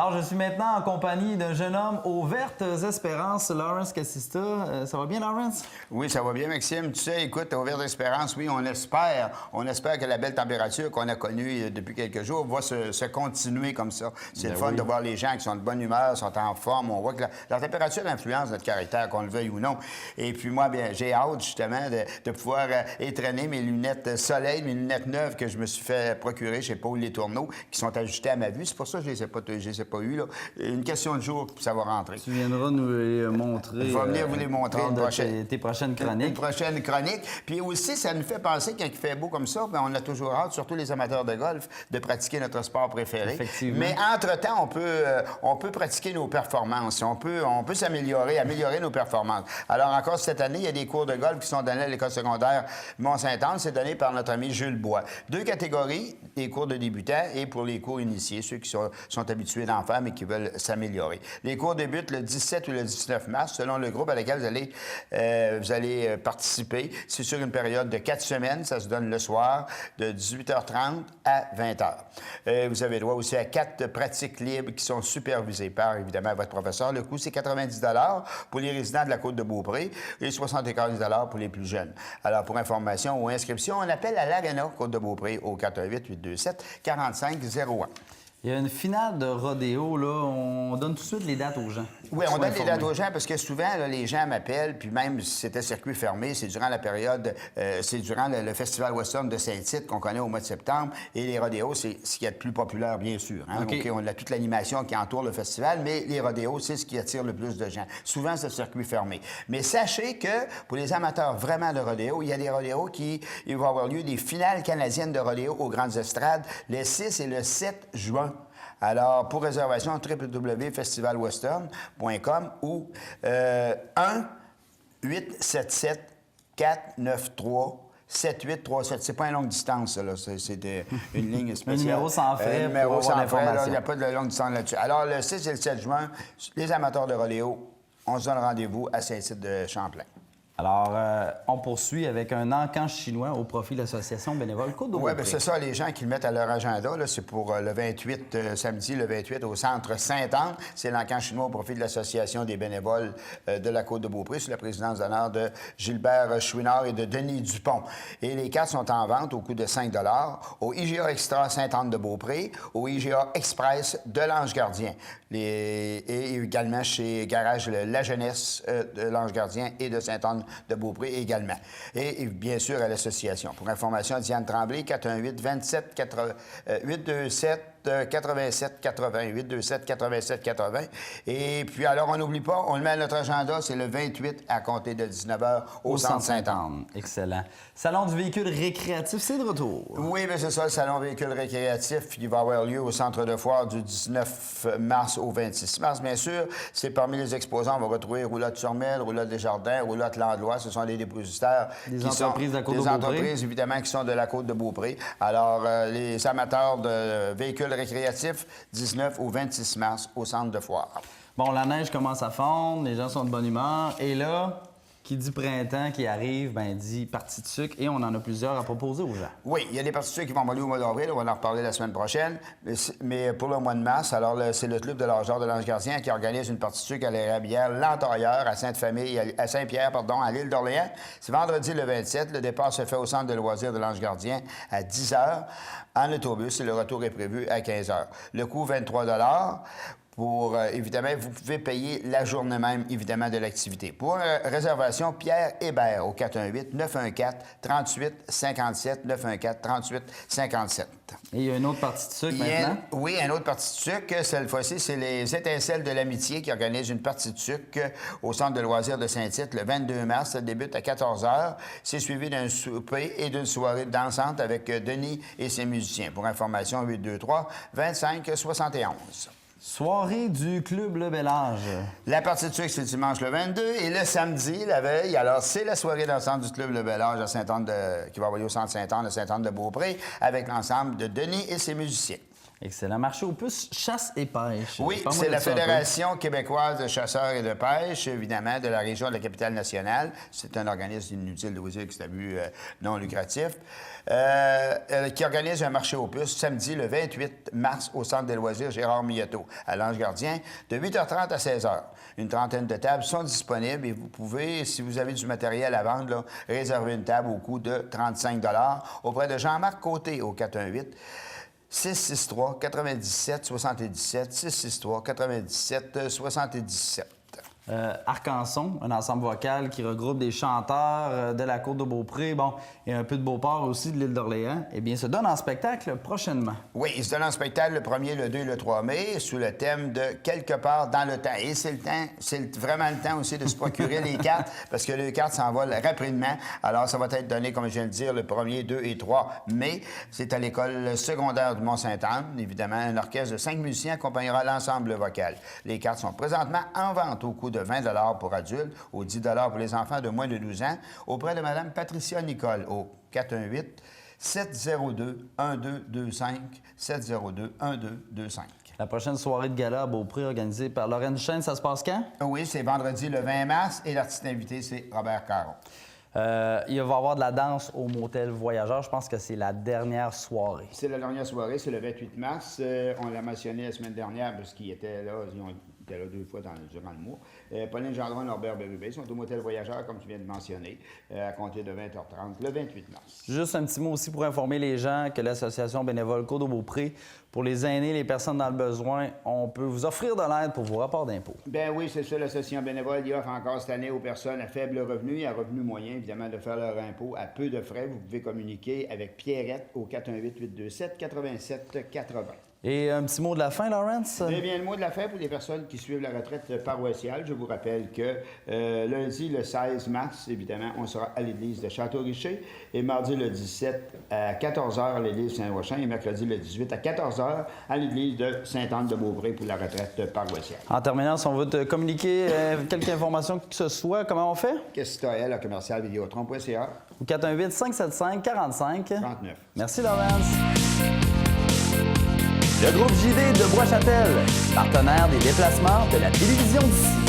Alors, je suis maintenant en compagnie d'un jeune homme aux vertes espérances, Lawrence Casista. Ça va bien, Lawrence? Oui, ça va bien, Maxime. Tu sais, écoute, aux vertes espérances, oui, on espère que la belle température qu'on a connue depuis quelques jours va se continuer comme ça. C'est le fun de voir les gens qui sont de bonne humeur, sont en forme. On voit que la température influence notre caractère, qu'on le veuille ou non. Et puis moi, bien, j'ai hâte, justement, de pouvoir étrenner mes lunettes soleil, mes lunettes neuves que je me suis fait procurer chez Paul Les Tourneaux, qui sont ajustées à ma vue. C'est pour ça que je les ai pas eues, là. Une question de jour, puis ça va rentrer. Tu viendras nous les montrer. Je vais venir vous les montrer tes prochaines chroniques. Une prochaine chronique. Puis aussi, ça nous fait penser, quand il fait beau comme ça, bien, on a toujours hâte, surtout les amateurs de golf, de pratiquer notre sport préféré. Effectivement. Mais entre-temps, on peut pratiquer nos performances. On peut s'améliorer, améliorer nos performances. Alors, encore cette année, il y a des cours de golf qui sont donnés à l'école secondaire Mont-Saint-Anne. C'est donné par notre ami Jules Bois. 2 catégories, des cours de débutants et pour les cours initiés, ceux qui sont habitués d'en faire mais qui veulent s'améliorer. Les cours débutent le 17 ou le 19 mars, selon le groupe à lequel vous allez participer. C'est sur une période de 4 semaines. Ça se donne le soir, de 18h30 à 20h. Vous avez droit aussi à 4 pratiques libres qui sont supervisées par, évidemment, votre professeur. Le coût, c'est 90 pour les résidents de la Côte-de-Beaupré et 75 pour les plus jeunes. Alors, pour information ou inscription, on appelle à l'Arena Côte-de-Beaupré au 418-827-4501. Il y a une finale de rodéo, là. On donne tout de suite les dates aux gens. Oui, on donne les dates aux gens parce que souvent, là, les gens m'appellent, puis même si c'était circuit fermé, c'est durant la période, c'est durant le Festival Western de Saint-Tite qu'on connaît au mois de septembre. Et les rodéos, c'est ce qui est le plus populaire, bien sûr. Hein? Okay. On a toute l'animation qui entoure le festival, mais les rodéos, c'est ce qui attire le plus de gens. Souvent, c'est le circuit fermé. Mais sachez que pour les amateurs vraiment de rodéo, il y a des rodéos il va avoir lieu des finales canadiennes de rodéo aux grandes estrades le 6 et le 7 juin. Alors, pour réservation, www.festivalwestern.com ou 1-877-493-7837. C'est pas une longue distance, là. C'est une ligne spéciale. Un numéro sans frais. Numéro sans frais, il n'y a pas de longue distance là-dessus. Alors, le 6 et le 7 juin, les amateurs de rodéo, on se donne rendez-vous à Saint-Tite de Champlain. Alors, on poursuit avec un encan chinois au profit de l'Association bénévole Côte-de-Beaupré. Oui, bien c'est ça, les gens qui le mettent à leur agenda, là, c'est pour le 28, samedi, le 28, au centre Sainte-Anne. C'est l'encan chinois au profit de l'Association des bénévoles de la Côte-de-Beaupré, sous la présidence d'honneur de Gilbert Chouinard et de Denis Dupont. Et les cartes sont en vente au coût de 5 au IGA Extra Sainte-Anne-de-Beaupré, au IGA Express de l'Ange-Gardien, et également chez Garage La Jeunesse de l'Ange-Gardien et de Sainte-Anne-de-Beaupré également. Et bien sûr, à l'association. Pour information, Diane Tremblay, 418-27-87-80. Et puis, alors, on n'oublie pas, on le met à notre agenda, c'est le 28 à compter de 19h au Centre Sainte-Anne. Excellent. Salon du véhicule récréatif, c'est de retour. Oui, bien c'est ça, le Salon véhicule récréatif qui va avoir lieu au Centre de foire du 19 mars au 26 mars. Bien sûr, c'est parmi les exposants, on va retrouver Roulotte-sur-Mer, Roulotte-Desjardins, Roulotte-Landlois. Ce sont des dépositaires. Des entreprises de la Côte-de-Beaupré. Des entreprises, évidemment, qui sont de la Côte-de-Beaupré. Alors, les amateurs de véhicules récréatifs, 19 au 26 mars au Centre de foire. Bon, la neige commence à fondre, les gens sont de bonne humeur. Et là, qui dit printemps qui arrive, bien dit partie de sucre. Et on en a plusieurs à proposer aux gens. Oui, il y a des parties de sucre qui vont aller au mois d'avril. On va en reparler la semaine prochaine. Mais pour le mois de mars, alors c'est le club de l'Argent de l'Ange-Gardien qui organise une partie de sucre à l'érablière L'Entailleur à Sainte-Famille, à Saint-Pierre, à l'île d'Orléans. C'est vendredi le 27. Le départ se fait au centre de loisirs de l'Ange-Gardien à 10h en autobus et le retour est prévu à 15h. Le coût, 23 pour, évidemment, vous pouvez payer la journée même, évidemment, de l'activité. Pour réservation, Pierre Hébert au 418-914-3857, 914-3857. Et il y a une autre partie de sucre maintenant? Oui, une autre partie de sucre. Cette fois-ci, c'est les Étincelles de l'Amitié qui organisent une partie de sucre au Centre de loisirs de Saint-Tite le 22 mars. Ça débute à 14h. C'est suivi d'un souper et d'une soirée dansante avec Denis et ses musiciens. Pour information, 823-2571. Soirée du Club Le Bel Âge. La partie de sucre, c'est dimanche le 22 et le samedi, la veille, alors c'est la soirée dansante du Club Le Bel Âge à qui va avoir lieu au Centre Sainte-Anne de Sainte-Anne-de-Beaupré avec l'ensemble de Denis et ses musiciens. Excellent. Marché aux puces, chasse et pêche. Oui, Parle-moi c'est de la ça un peu. Fédération québécoise de chasseurs et de pêche, évidemment, de la région de la Capitale-Nationale. C'est un organisme inutile de vous dire que c'est un but non lucratif, qui organise un marché aux puces samedi le 28 mars au Centre des loisirs Gérard Miotto, à l'Ange-Gardien, de 8h30 à 16h. Une trentaine de tables sont disponibles et vous pouvez, si vous avez du matériel à vendre, là, réserver une table au coût de 35 auprès de Jean-Marc Côté au 418 663 97 77 663 97 77. Arcanson, un ensemble vocal qui regroupe des chanteurs de la Côte de Beaupré, bon, et un peu de Beauport aussi, de l'île d'Orléans, eh bien, se donne en spectacle prochainement. Oui, il se donne en spectacle le 1er, le 2 et le 3 mai sous le thème de « Quelque part dans le temps ». Et c'est le temps, vraiment le temps aussi de se procurer les cartes parce que les cartes s'envolent rapidement. Alors, ça va être donné, comme je viens de dire, le 1er, 2 et 3 mai. C'est à l'école secondaire du Mont-Sainte-Anne. Évidemment, un orchestre de 5 musiciens accompagnera l'ensemble vocal. Les cartes sont présentement en vente au coût de 20 pour adultes ou 10 pour les enfants de moins de 12 ans auprès de Mme Patricia Nicole au 418 702 1225 702 1225. La prochaine soirée de gala à Beaupré organisée par Lorraine Duchesne, ça se passe quand? Oui, c'est vendredi le 20 mars et l'artiste invité, c'est Robert Caron. Il va y avoir de la danse au Motel Voyageur. Je pense que c'est la dernière soirée. C'est la dernière soirée, c'est le 28 mars. On l'a mentionné la semaine dernière parce qu'ils étaient là, était là 2 fois durant le mois. Pauline Gendron et Norbert Bérubé sont au Motel Voyageur, comme tu viens de mentionner, à compter de 20h30, le 28 mars. Juste un petit mot aussi pour informer les gens que l'Association bénévole Côte de Beaupré, pour les aînés, les personnes dans le besoin, on peut vous offrir de l'aide pour vos rapports d'impôts. Bien oui, c'est ça, l'Association bénévole il offre encore cette année aux personnes à faible revenu et à revenu moyen, évidemment, de faire leur impôt à peu de frais. Vous pouvez communiquer avec Pierrette au 418-827-87-80. Et un petit mot de la fin, Lawrence? Eh bien, le mot de la fin pour les personnes qui suivent la retraite paroissiale, je vous rappelle que lundi, le 16 mars, évidemment, on sera à l'église de Château-Richer et mardi, le 17 à 14h à l'église Saint-Rochin et mercredi, le 18 à 14h à l'église de Sainte-Anne-de-Beaupré pour la retraite paroissiale. En terminant, si on veut te communiquer quelque information que ce soit, comment on fait? Questoël à commercial-vidéotron.ca. Au 418-575-45. 39. Merci, Lawrence. Le groupe JD de Bois-Châtel, partenaire des déplacements de la télévision d'ici.